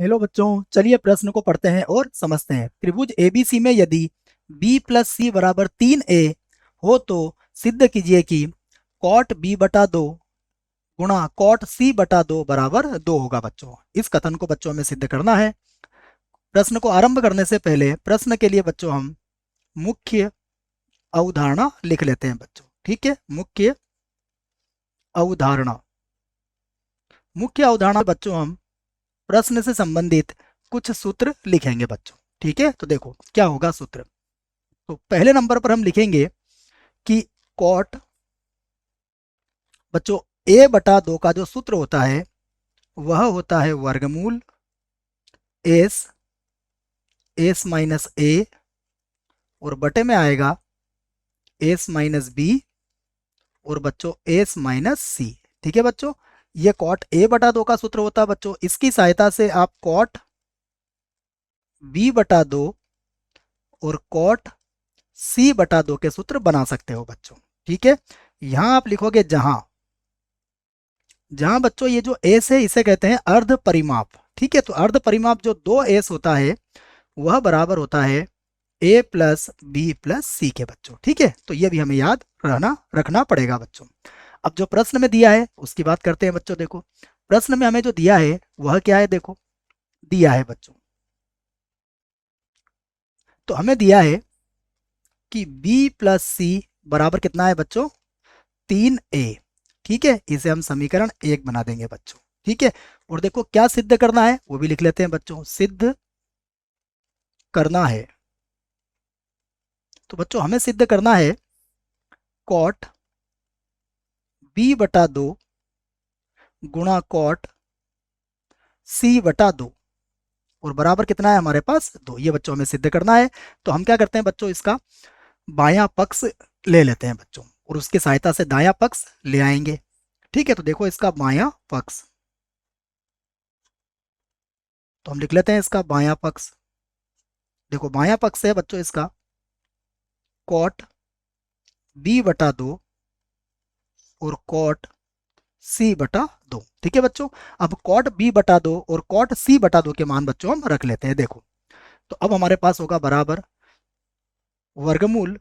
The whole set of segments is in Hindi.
हेलो बच्चों, चलिए प्रश्न को पढ़ते हैं और समझते हैं। त्रिभुज एबीसी में यदि b प्लस सी बराबर 3a हो तो सिद्ध कीजिए कि कॉट b बटा 2 गुणा कॉट c बटा 2 बराबर 2 होगा। बच्चों, इस कथन को बच्चों हमें सिद्ध करना है। प्रश्न को आरंभ करने से पहले प्रश्न के लिए बच्चों हम मुख्य अवधारणा लिख लेते हैं। बच्चों ठीक है, मुख्य अवधारणा। मुख्य अवधारणा बच्चों हम प्रश्न से संबंधित कुछ सूत्र लिखेंगे। बच्चों ठीक है, तो देखो क्या होगा सूत्र। तो पहले नंबर पर हम लिखेंगे कि कॉट बच्चों a बटा 2 का जो सूत्र होता है वह होता है वर्गमूल एस एस माइनस ए और बटे में आएगा एस माइनस बी और बच्चों एस माइनस सी। ठीक है बच्चों, ये कॉट a बटा 2 का सूत्र होता है। बच्चों इसकी सहायता से आप कॉट b बटा 2 और कॉट c बटा 2 के सूत्र बना सकते हो। बच्चों ठीक है, यहां आप लिखोगे जहां जहां बच्चों ये जो एस है इसे कहते हैं अर्ध परिमाप। ठीक है, तो अर्ध परिमाप जो 2s होता है वह बराबर होता है a प्लस बी प्लस सी के। बच्चों ठीक है, तो ये भी हमें याद रखना पड़ेगा। बच्चों अब जो प्रश्न में दिया है उसकी बात करते हैं। बच्चों देखो, प्रश्न में हमें जो दिया है वह क्या है। देखो दिया है बच्चों, तो हमें दिया है कि b प्लस सी बराबर कितना है बच्चों, 3a। ठीक है, इसे हम समीकरण 1 बना देंगे। बच्चों ठीक है, और देखो क्या सिद्ध करना है वो भी लिख लेते हैं। बच्चों सिद्ध करना है, तो बच्चों हमें सिद्ध करना है कॉट b बटा 2 गुणा कॉट c बटा 2 और बराबर कितना है हमारे पास 2। ये बच्चों हमें सिद्ध करना है। तो हम क्या करते हैं बच्चों, इसका बायां पक्ष ले लेते हैं बच्चों और उसकी सहायता से दायां पक्ष ले आएंगे। ठीक है, तो देखो इसका बायां पक्ष, तो हम लिख लेते हैं इसका बायां पक्ष। देखो बायां पक्ष है बच्चों इसका कॉट b बटा 2 और कॉट c बटा 2। ठीक है बच्चों, अब कॉट b बटा 2 और कॉट c बटा 2 के मान बच्चों हम रख लेते हैं। देखो तो अब हमारे पास होगा बराबर वर्गमूल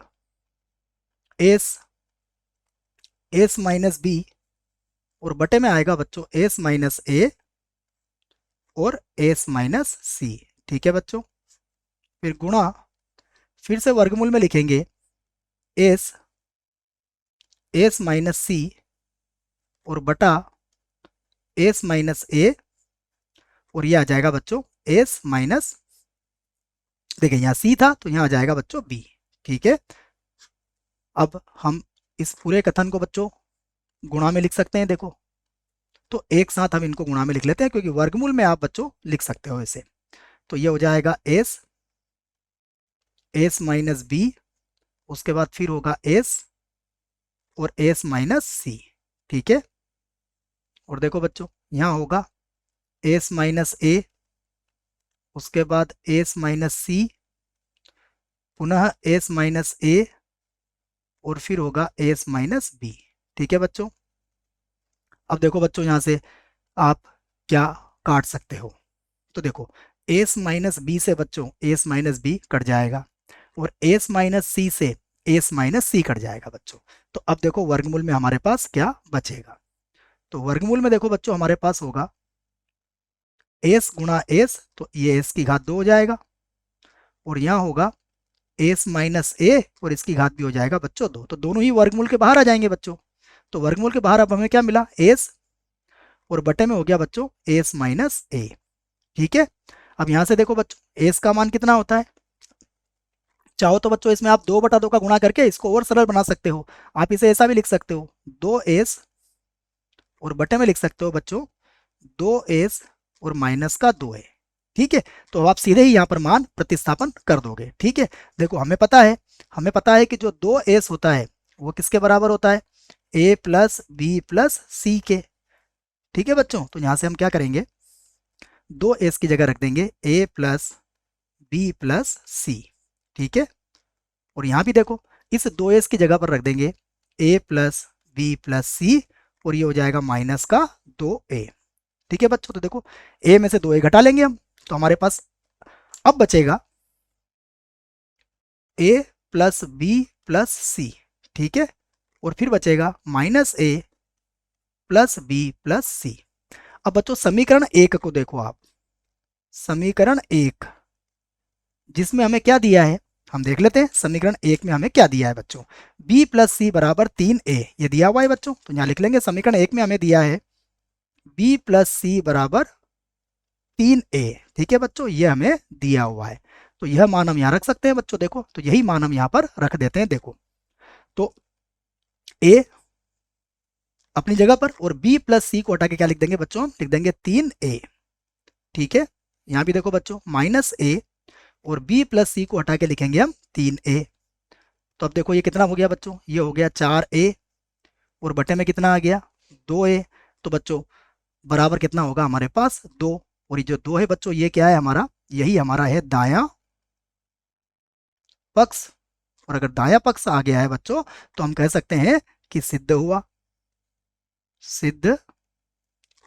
एस एस माइनस बी और बटे में आएगा बच्चों एस माइनस ए और एस माइनस सी। ठीक है बच्चों, फिर गुणा, फिर से वर्गमूल में लिखेंगे एस एस माइनस सी और बटा एस माइनस ए और ये आ जाएगा बच्चों एस माइनस, देखिए यहाँ सी था तो यहाँ आ जाएगा बच्चों बी। ठीक है, अब हम इस पूरे कथन को बच्चों गुणा में लिख सकते हैं। देखो तो एक साथ हम इनको गुणा में लिख लेते हैं क्योंकि वर्गमूल में आप बच्चों लिख सकते हो इसे। तो ये हो जाएगा एस एस माइनस बी, उसके बाद फिर होगा एस और एस माइनस सी। ठीक है, और देखो बच्चों यहाँ होगा एस माइनस ए, उसके बाद एस माइनस सी, पुनः एस माइनस ए और फिर होगा एस माइनस बी। ठीक है बच्चों, अब देखो बच्चों यहाँ से आप क्या काट सकते हो। तो देखो एस माइनस बी से बच्चों एस माइनस बी कट जाएगा और एस माइनस सी से एस माइनस सी कट जाएगा बच्चों। तो अब देखो वर्गमूल में हमारे पास क्या बचेगा। तो वर्गमूल में देखो बच्चों हमारे पास होगा एस गुणा एस, तो ये एस की घात 2 हो जाएगा और यहाँ होगा एस माइनस ए और इसकी घात भी हो जाएगा बच्चों 2। तो दोनों ही वर्गमूल के बाहर आ जाएंगे बच्चों। तो वर्गमूल के बाहर अब हमें क्या मिला, एस और बटे में हो गया बच्चों एस माइनस ए। ठीक है, अब यहाँ से देखो बच्चों एस का मान कितना होता है। चाहो तो बच्चों इसमें आप 2 बटा 2 का गुणा करके इसको और सरल बना सकते हो। आप इसे ऐसा भी लिख सकते हो 2s और बटे में लिख सकते हो बच्चों 2s और माइनस का 2 है। ठीक है, तो अब आप सीधे ही यहाँ पर मान प्रतिस्थापन कर दोगे। ठीक है, देखो हमें पता है कि जो 2s होता है वो किसके बराबर होता है, a प्लस बी प्लस सी के। ठीक है बच्चों, तो यहाँ से हम क्या करेंगे 2s की जगह रख देंगे a प्लस बी प्लस सी। ठीक है, और यहाँ भी देखो इस 2s की जगह पर रख देंगे a प्लस बी प्लस सी और ये हो जाएगा माइनस का 2a। ठीक है बच्चों, तो देखो a में से 2a घटा लेंगे हम तो हमारे पास अब बचेगा a प्लस बी प्लस सी, ठीक है, और फिर बचेगा माइनस ए प्लस बी प्लस सी। अब बच्चों समीकरण एक को देखो आप, समीकरण एक जिसमें हमें क्या दिया है हम देख लेते हैं। समीकरण एक में हमें क्या दिया है बच्चों, b प्लस सी बराबर 3a, ये दिया हुआ है बच्चों। तो यहाँ लिख लेंगे समीकरण एक में हमें दिया है b प्लस सी बराबर 3a, ठीक है बच्चों, ये हमें दिया हुआ है। तो यह मान हम यहाँ रख सकते हैं बच्चों, देखो तो यही मान हम यहाँ पर रख देते हैं। देखो तो a अपनी जगह पर और b प्लस सी को हटा के क्या लिख देंगे बच्चों, लिख देंगे 3a, ठीक है। यहाँ भी देखो बच्चों माइनस ए और b प्लस सी को हटा के लिखेंगे हम 3a। तो अब देखो ये कितना हो गया बच्चों, ये हो गया 4a और बटे में कितना आ गया 2a। तो बच्चों बराबर कितना होगा हमारे पास 2, और ये जो 2 है बच्चों ये क्या है हमारा, यही हमारा है दायां पक्ष। और अगर दायां पक्ष आ गया है बच्चों तो हम कह सकते हैं कि सिद्ध हुआ, सिद्ध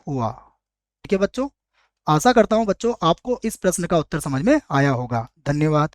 हुआ, ठीक है बच्चों। आशा करता हूं बच्चों आपको इस प्रश्न का उत्तर समझ में आया होगा। धन्यवाद।